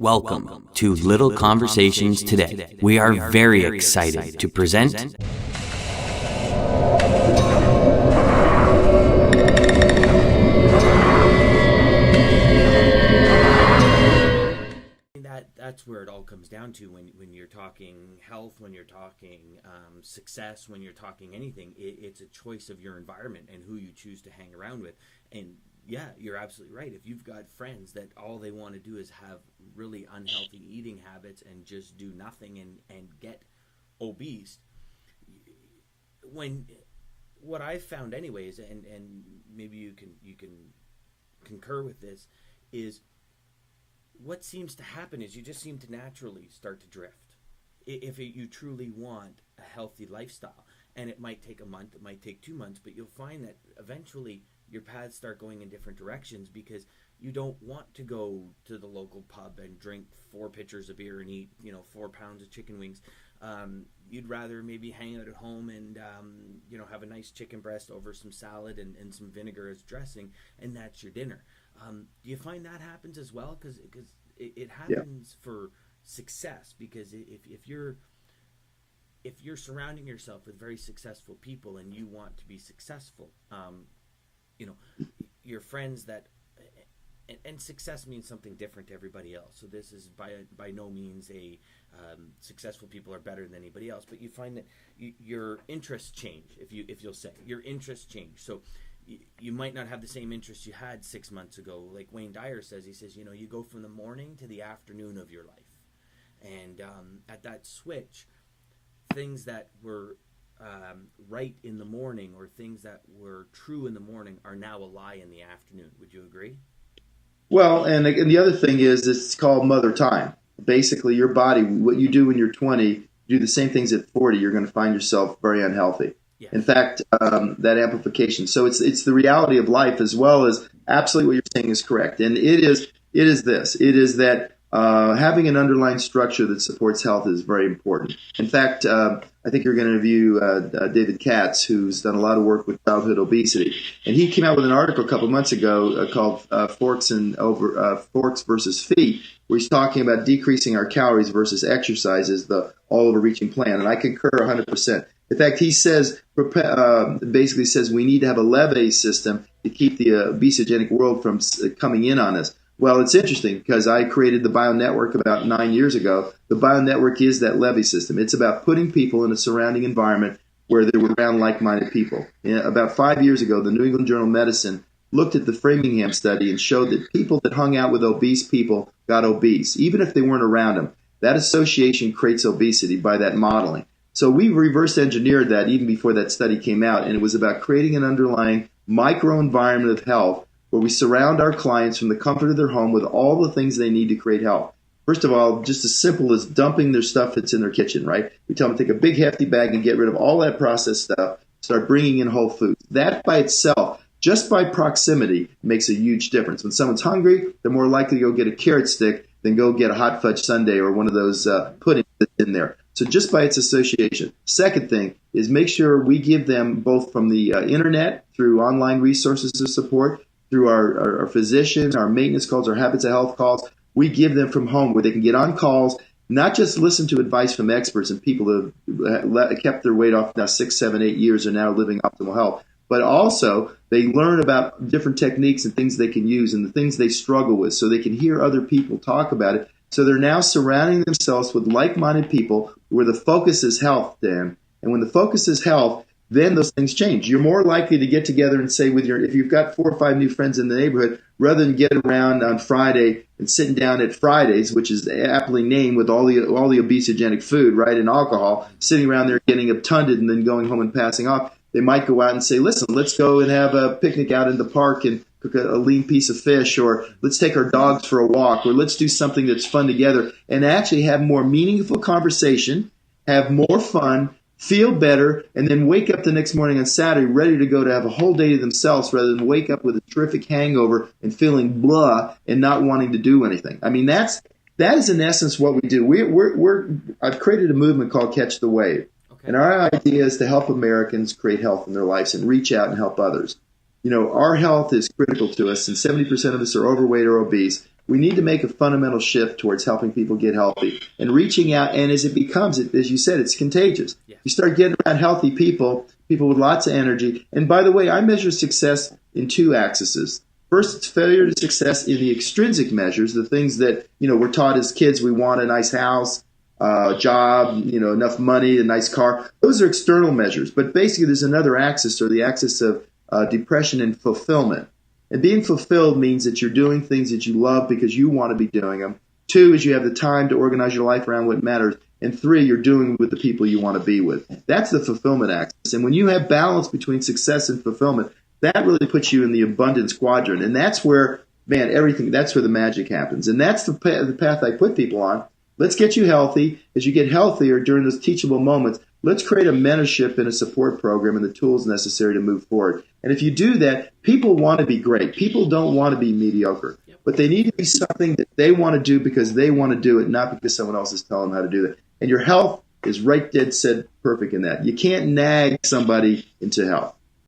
Welcome to Little Conversations Today. We are very excited to present that's where it all comes down to when you're talking health, when you're talking success, when you're talking anything. It's a choice of your environment and who you choose to hang around with. And yeah, you're absolutely right. If you've got friends that all they want to do is have really unhealthy eating habits and just do nothing and get obese, what I've found anyways, and maybe you can concur with this, is what seems to happen is you just seem to naturally start to drift if you truly want a healthy lifestyle. And it might take a month, it might take 2 months, but you'll find that eventually your paths start going in different directions because you don't want to go to the local pub and drink 4 pitchers of beer and eat 4 pounds of chicken wings. You'd rather maybe hang out at home and have a nice chicken breast over some salad and some vinegar as dressing, and that's your dinner. Do you find that happens as well? Because it happens for success. Because if you're surrounding yourself with very successful people and you want to be successful, your friends that and success means something different to everybody else. So this is by no means a successful people are better than anybody else. But you find that your interests change. If you'll say your interests change. So you might not have the same interests you had 6 months ago. Like Wayne Dyer says, he says, you go from the morning to the afternoon of your life. And at that switch, things that were right in the morning or things that were true in the morning are now a lie in the afternoon. Would you agree? Well, and the other thing is it's called mother time. Basically, your body, what you do when you're 20, do the same things at 40, you're going to find yourself very unhealthy. Yes. In fact, that amplification. So it's the reality of life as well as absolutely what you're saying is correct. And it is this. It is that having an underlying structure that supports health is very important. In fact, I think you're going to interview David Katz, who's done a lot of work with childhood obesity. And he came out with an article a couple of months ago called Forks versus Feet, where he's talking about decreasing our calories versus exercise as the all-overreaching plan. And I concur 100%. In fact, he says, basically says we need to have a levee system to keep the obesogenic world from coming in on us. Well, it's interesting because I created the BioNetwork about 9 years ago. The BioNetwork is that levee system. It's about putting people in a surrounding environment where they were around like-minded people. About 5 years ago, the New England Journal of Medicine looked at the Framingham study and showed that people that hung out with obese people got obese, even if they weren't around them. That association creates obesity by that modeling. So we reverse engineered that even before that study came out, and it was about creating an underlying microenvironment of health where we surround our clients from the comfort of their home with all the things they need to create health. First of all, just as simple as dumping their stuff that's in their kitchen, right? We tell them to take a big hefty bag and get rid of all that processed stuff, start bringing in whole foods. That by itself, just by proximity, makes a huge difference. When someone's hungry, they're more likely to go get a carrot stick than go get a hot fudge sundae or one of those puddings that's in there. So just by its association. Second thing is make sure we give them both from the internet, through online resources of support, through our physician, our maintenance calls, our habits of health calls. We give them from home where they can get on calls, not just listen to advice from experts and people who have kept their weight off now 6, 7, 8 years are now living optimal health, but also they learn about different techniques and things they can use and the things they struggle with so they can hear other people talk about it. So they're now surrounding themselves with like-minded people where the focus is health, Dan. And when the focus is health, then those things change. You're more likely to get together and say if you've got 4 or 5 new friends in the neighborhood, rather than get around on Friday and sitting down at Fridays, which is aptly named with all the obesogenic food, right, and alcohol, sitting around there getting obtunded and then going home and passing off, they might go out and say, listen, let's go and have a picnic out in the park and cook a lean piece of fish, or let's take our dogs for a walk, or let's do something that's fun together and actually have more meaningful conversation, have more fun, feel better, and then wake up the next morning on Saturday ready to go to have a whole day to themselves rather than wake up with a terrific hangover and feeling blah and not wanting to do anything. I mean, that is in essence what we do. I've created a movement called Catch the Wave. Okay. And our idea is to help Americans create health in their lives and reach out and help others. Our health is critical to us, and 70% of us are overweight or obese. We need to make a fundamental shift towards helping people get healthy and reaching out. And as it becomes, as you said, it's contagious. Yeah. You start getting around healthy people with lots of energy. And by the way, I measure success in two axes. First, it's failure to success in the extrinsic measures, the things that, we're taught as kids. We want a nice house, job, enough money, a nice car. Those are external measures. But basically, there's another axis, or the axis of depression and fulfillment. And being fulfilled means that you're doing things that you love because you want to be doing them. 2 is you have the time to organize your life around what matters. And 3, you're doing with the people you want to be with. That's the fulfillment axis. And when you have balance between success and fulfillment, that really puts you in the abundance quadrant. And that's where, that's where the magic happens. And that's the path I put people on. Let's get you healthy. As you get healthier during those teachable moments, let's create a mentorship and a support program and the tools necessary to move forward. And if you do that, people want to be great. People don't want to be mediocre. But they need to be something that they want to do because they want to do it, not because someone else is telling them how to do that. And your health is right dead set perfect in that. You can't nag somebody into health.